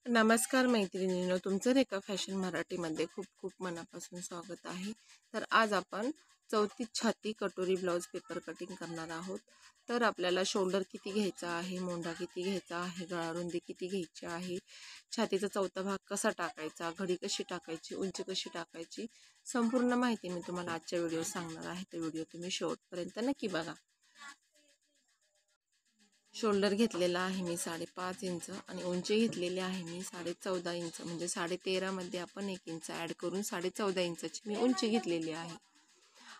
नमस्कार मैत्रिणींनो, तुमचं रेखा फॅशन मराठीमध्ये खूप खूप मनापासून स्वागत आहे. तर आज आपण 34 छाती कटोरी ब्लाऊज पेपर कटिंग करणार आहोत. तर आपल्याला शोल्डर किती घ्यायचा आहे, मोंढा किती घ्यायचा आहे, गळारुंदी किती घ्यायची आहे, छातीचा चौथा भाग कसा टाकायचा, घडी कशी टाकायची, उंची कशी टाकायची, संपूर्ण माहिती मी तुम्हाला आजच्या व्हिडिओ सांगणार आहे. तर व्हिडिओ तुम्ही शेवटपर्यंत नक्की बघा. शोल्डर घेतलेला आहे मी 5.5 इंच आणि उंची घेतलेली आहे मी 14.5 इंच, म्हणजे 13.5 मध्ये आपण 1 इंच ॲड करून 14.5 इंचाची मी उंची घेतलेली आहे.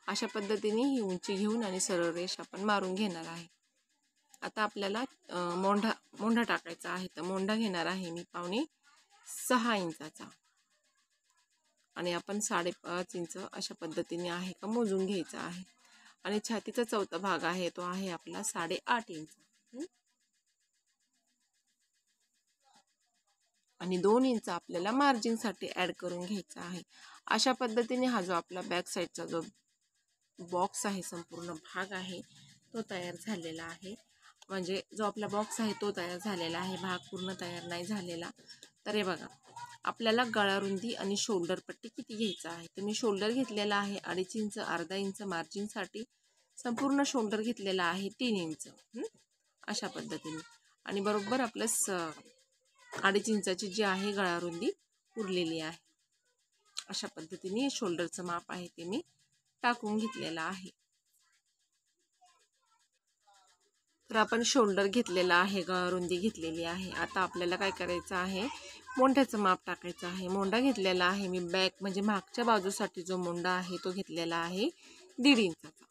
अशा पद्धतीने ही उंची घेऊन आणि सरळ रेष आपण मारून घेणार आहे. आता आपल्याला मोंढा टाकायचा आहे. तर मोंढा घेणार आहे मी 5.5 इंचाचा आणि आपण 5.5 इंच अशा पद्धतीने आहे का मोजून घ्यायचा आहे. आणि छातीचा चौथा भाग आहे तो आहे आपला 8.5 इंच आणि 2 इंच आपल्याला मार्जिनसाठी ॲड करून घ्यायचा आहे. अशा पद्धतीने हा जो आपला बॅक साईडचा जो बॉक्स आहे, संपूर्ण भाग आहे तो तयार झालेला आहे. म्हणजे जो आपला बॉक्स आहे तो तयार झालेला आहे, भाग पूर्ण तयार नाही झालेला. तर हे बघा, आपल्याला गळारुंदी आणि शोल्डर पट्टी किती घ्यायचा आहे. तर मी शोल्डर घेतलेला आहे 2.5 इंच, अर्धा इंच मार्जिनसाठी. संपूर्ण शोल्डर घेतलेला आहे 3 इंच अशा पद्धतीने. आणि बरोबर आपलं 2.5 इंचाची जी आहे गळारुंदी उरलेली आहे. अशा पद्धतीने शोल्डरचं माप आहे ते मी टाकून घेतलेलं आहे. तर आपण शोल्डर घेतलेला आहे, गळारुंदी घेतलेली आहे. आता आपल्याला काय करायचं आहे, मोंढ्याचं माप टाकायचं आहे. मोंढा घेतलेला आहे मी बॅक म्हणजे मागच्या बाजूसाठी जो मोंढा आहे तो घेतलेला आहे 1.5 इंचाचा.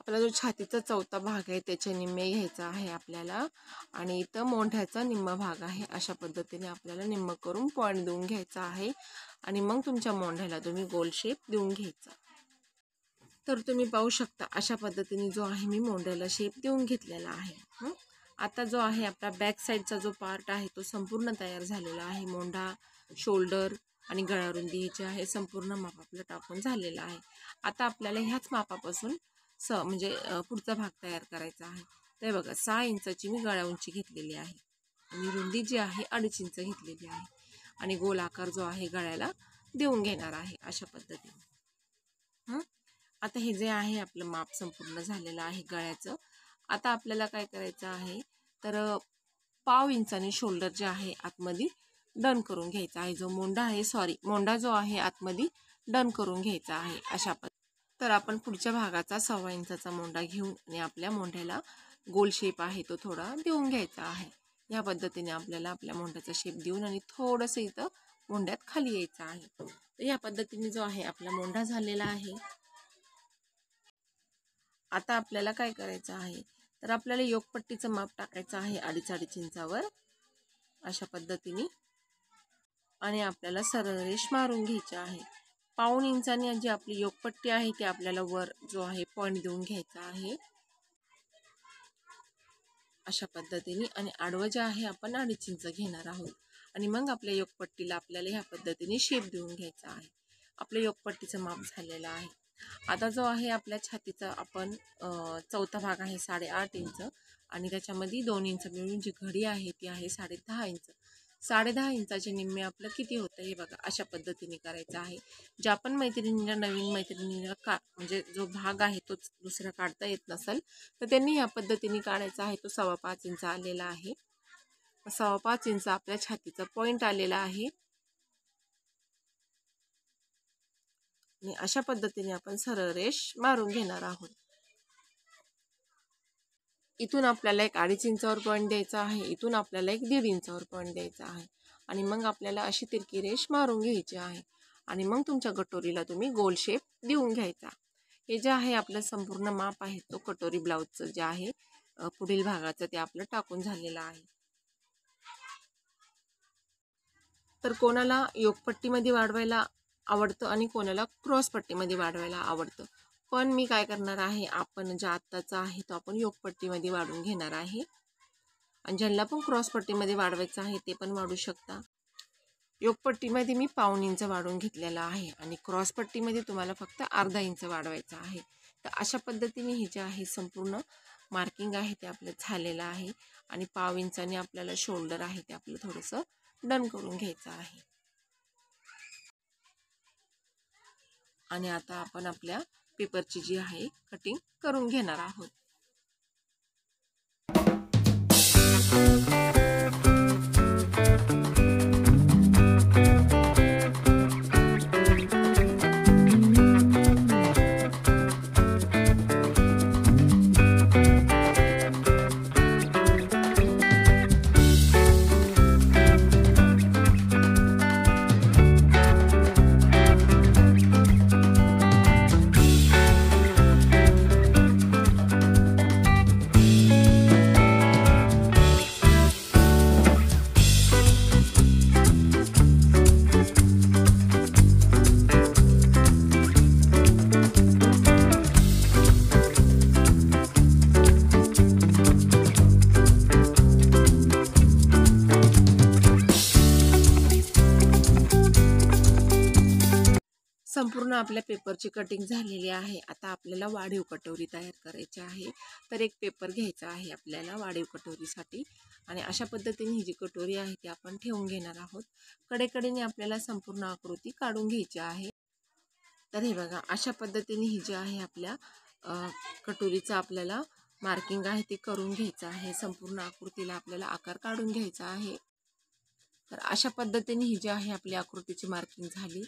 आपला जो छातीचा चौथा भाग आहे त्याचे निम्मे घ्यायचा आहे आपल्याला आणि इथं मोंढ्याचा निम्मा भाग आहे. अशा पद्धतीने आपल्याला निम्म करून पॉईंट देऊन घ्यायचा आहे आणि मग तुमच्या मोंढ्याला तुम्ही गोल शेप देऊन घ्यायचा. तर तुम्ही पाहू शकता अशा पद्धतीने जो आहे मी मोंढ्याला शेप देऊन घेतलेला आहे. आता जो आहे आपला बॅक साईडचा जो पार्ट आहे तो संपूर्ण तयार झालेला आहे. मोंढा, शोल्डर आणि गळारुंदी जे आहे संपूर्ण माप आपलं टाकून झालेलं आहे. आता आपल्याला ह्याच मापापासून म्हणजे पुढचा भाग तयार करायचा आहे. ते बघा, 6 इंचाची मी गळा उंची घेतलेली आहे आणि रुंदी जी आहे 2.5 इंच घेतलेली आहे आणि गोल आकार जो आहे गळ्याला देऊन घेणार आहे अशा पद्धतीने. आता हे जे आहे आपलं माप संपूर्ण झालेलं आहे गळ्याचं. आता आपल्याला काय करायचं आहे, तर 1/2 इंचाने शोल्डर जे आहे आतमध्ये डन करून घ्यायचा आहे. जो मोंढा आहे मोंढा जो आहे आतमध्ये डन करून घ्यायचा आहे अशा पद्धतीने. तर आपण पुढच्या भागाचा 1/2 इंचाचा मोंढा घेऊन आणि आपल्या मोंढ्याला गोल शेप आहे तो थोडा देऊन घ्यायचा आहे. या पद्धतीने आपल्याला आपल्या मोंढ्याचा शेप देऊन आणि थोडंसं इथं मोंढ्यात खाली यायचं आहे. तर या पद्धतीने जो आहे आपला मोंढा झालेला आहे. आता आपल्याला काय करायचं आहे, तर आपल्याला योगपट्टीचं माप टाकायचं आहे 2.5 इंचावर अशा पद्धतीने आणि आपल्याला सरळ रेष मारून घ्यायची आहे. 1/2 इंचाने जी आपली योगपट्टी आहे ती आपल्याला वर जो आहे पॉईंट देऊन घ्यायचा आहे अशा पद्धतीने आणि आडवं जे आहे आपण 2.5 इंच घेणार आहोत आणि मग आपल्या योगपट्टीला आपल्याला ह्या पद्धतीने शेप देऊन घ्यायचा आहे. आपल्या योगपट्टीचं माप झालेलं आहे. आता जो आहे आपल्या छातीचा आपण चौथा भाग आहे 8.5 इंच आणि त्याच्यामध्ये 2 इंच मिळून जी घडी आहे ती आहे 10.5 इंच. 10.5 इंचाचे निम्मे आपलं किती होतं हे बघा, अशा पद्धतीने करायचं आहे. ज्या पण मैत्रिणींना, नवीन मैत्रिणींना म्हणजे जो भाग आहे तो दुसरा काढता येत नसेल तर त्यांनी ह्या पद्धतीने काढायचा आहे. तो 5.25 इंच आलेला आहे. 5.25 इंच आपल्या छातीचा पॉईंट आलेला आहे आणि अशा पद्धतीने आपण सरळ रेष मारून घेणार आहोत. इथून आपल्याला एक 2.5 इंचावर पॉईंट द्यायचा आहे, इथून आपल्याला एक 1.5 इंचावर पॉईंट द्यायचा आहे आणि मग आपल्याला अशी तिरकी रेष मारून घ्यायची आहे आणि मग तुमच्या कटोरीला तुम्ही गोल शेप देऊन घ्यायचा. हे जे आहे आपलं संपूर्ण माप आहे तो कटोरी ब्लाऊजचं जे आहे पुढील भागाचं ते आपलं टाकून झालेलं आहे. तर कोणाला योगपट्टीमध्ये वाढवायला आवडतं आणि कोणाला क्रॉस पट्टीमध्ये वाढवायला आवडतं. पण मी काय करणार आहे, आपण जे आत्ताचा आहे तो आपण योगपट्टीमध्ये वाढवून घेणार आहे आणि ज्यांना पण क्रॉस पट्टीमध्ये वाढवायचं आहे ते पण वाढू शकता. योगपट्टीमध्ये मी 1/2 इंच वाढवून घेतलेला आहे आणि क्रॉस पट्टीमध्ये तुम्हाला फक्त अर्धा इंच वाढवायचा आहे. तर अशा पद्धतीने हे जे आहे संपूर्ण मार्किंग आहे ते आपलं झालेलं आहे आणि 1/2 इंचाने आपल्याला शोल्डर आहे ते आपलं थोडंसं डन करून घ्यायचं आहे. आणि आता आपण आपल्या पेपरची जी आहे कटिंग करून घेणार आहोत. संपूर्ण आपल्या पेपरची कटिंग झालेली आहे. आता आपल्याला वाढीव कटोरी तयार करायची आहे. तर एक पेपर घ्यायचा आहे आपल्याला वाढीव कटोरीसाठी आणि अशा पद्धतीने ही जी कटोरी आहे ती आपण ठेवून घेणार आहोत. कडेकडेने आपल्याला संपूर्ण आकृती काढून घ्यायची आहे. तर हे बघा अशा पद्धतीने ही जी आहे आपल्या कटोरीचं आपल्याला मार्किंग आहे ते करून घ्यायचं आहे. संपूर्ण आकृतीला आपल्याला आकार काढून घ्यायचा आहे. तर अशा पद्धतीने ही जी आहे आपली आकृतीची मार्किंग झाली.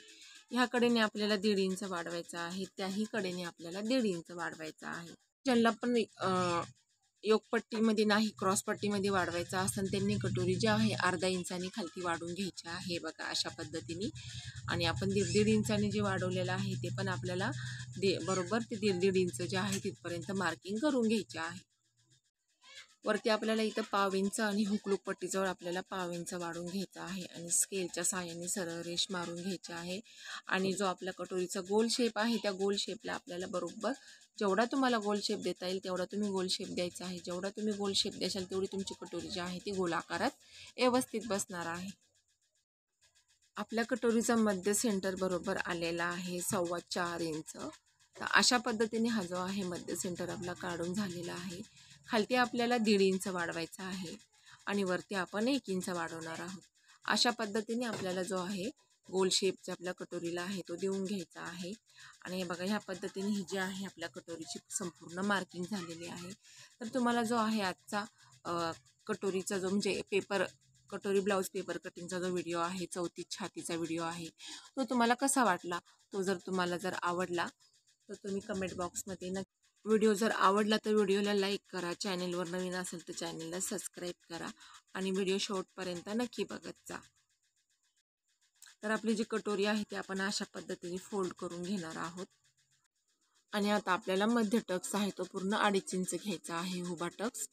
ह्या कडेने आपल्याला 1.5 इंच वाढवायचा आहे, त्याही कडेने आपल्याला 1.5 इंच वाढवायचा आहे. ज्यांना पण योगपट्टीमध्ये नाही क्रॉसपट्टीमध्ये वाढवायचा असेल त्यांनी कटोरी जी आहे अर्धा इंचाने खालती वाढवून घ्यायची आहे. बघा अशा पद्धतीने. आणि आपण 1.5 इंचाने जे वाढवलेलं आहे ते पण आपल्याला बरोबर ते 1.5 इंच जे आहे तिथपर्यंत मार्किंग करून घ्यायचे आहे. वरती आपल्याला इथं 1/2 इंच आणि हुकलूक पट्टीजवळ आपल्याला 1/2 इंच वाढवून घ्यायचं आहे आणि स्केलच्या साहाय्याने सरळ रेष मारून घ्यायची आहे. आणि जो आपल्या कटोरीचा गोल शेप आहे त्या गोल शेपला आपल्याला बरोबर जेवढा तुम्हाला गोल शेप देता येईल तेवढा तुम्ही गोल शेप द्यायचा आहे. जेवढा तुम्ही गोल शेप द्याल तेवढी तुमची कटोरी जी आहे ती गोल आकारात व्यवस्थित बसणार आहे. आपल्या कटोरीचा मध्य सेंटर बरोबर आलेला आहे 4.25 इंच. तर अशा पद्धतीने हा जो आहे मध्य सेंटर आपला काढून झालेला आहे. खालती आपल्याला 1.5 इंच वाढवायचा आहे आणि वरती आपण 1 इंच वाढवणार आहोत. अशा पद्धतीने आपल्याला जो आहे गोल शेप जे आपल्या कटोरीला आहे तो देऊन घ्यायचा आहे. आणि हे बघा ह्या पद्धतीने ही जी आहे आपल्या कटोरीची संपूर्ण मार्किंग झालेली आहे. तर तुम्हाला जो आहे आजचा कटोरीचा जो म्हणजे कटोरी ब्लाऊज पेपर कटिंगचा जो व्हिडिओ आहे 34 छातीचा व्हिडिओ आहे तो तुम्हाला कसा वाटला, तो जर तुम्हाला आवडला तर तुम्ही कमेंट बॉक्समध्ये व्हिडिओ जर आवडला तर व्हिडिओला लाईक करा. चॅनेलवर नवीन असेल तर चॅनेलला सबस्क्राईब करा आणि व्हिडिओ शेवटपर्यंत नक्की बघत जा. तर आपली जी कटोरी आहे ती आपण अशा पद्धतीने फोल्ड करून घेणार आहोत. आणि आता आपल्याला मध्य टक्स आहे तो पूर्ण 2.5 इंच घ्यायचा आहे उभा टक्स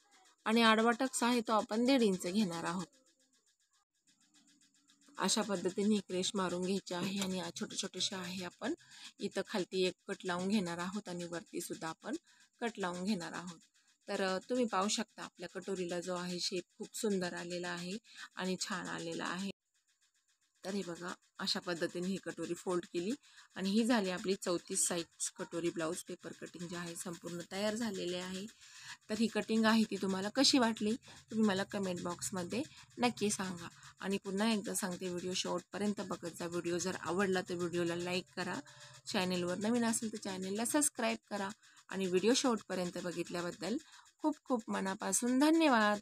आणि आडवा टक्स आहे तो आपण 1.5 इंच घेणार आहोत. अशा पद्धतीने एक रेष मारून घ्यायची आहे आणि छोटे छोटेसे आहे आपण इथं खालती एक कट लावून घेणार आहोत आणि वरती सुद्धा आपण कट लावून घेणार आहोत. तर तुम्ही पाहू शकता आपल्या कटोरीला जो आहे शेप खूप सुंदर आलेला आहे आणि छान आलेला आहे. तर हे बघा अशा पद्धतीने ही कटोरी फोल्ड केली आणि ही झाली आपली 34 साईज कटोरी ब्लाऊज पेपर कटिंग जे आहे संपूर्ण तयार झालेले आहे. तर ही कटिंग आहे ती तुम्हाला कशी वाटली तुम्ही मला कमेंट बॉक्समध्ये नक्की सांगा. आणि पुन्हा एकदा सांगते व्हिडिओ शेवटपर्यंत बघत जा. व्हिडिओ जर आवडला तर व्हिडिओला लाईक करा. चॅनेलवर नवीन असेल तर चॅनेलला सबस्क्राईब करा आणि व्हिडिओ शेवटपर्यंत बघितल्याबद्दल खूप खूप मनापासून धन्यवाद.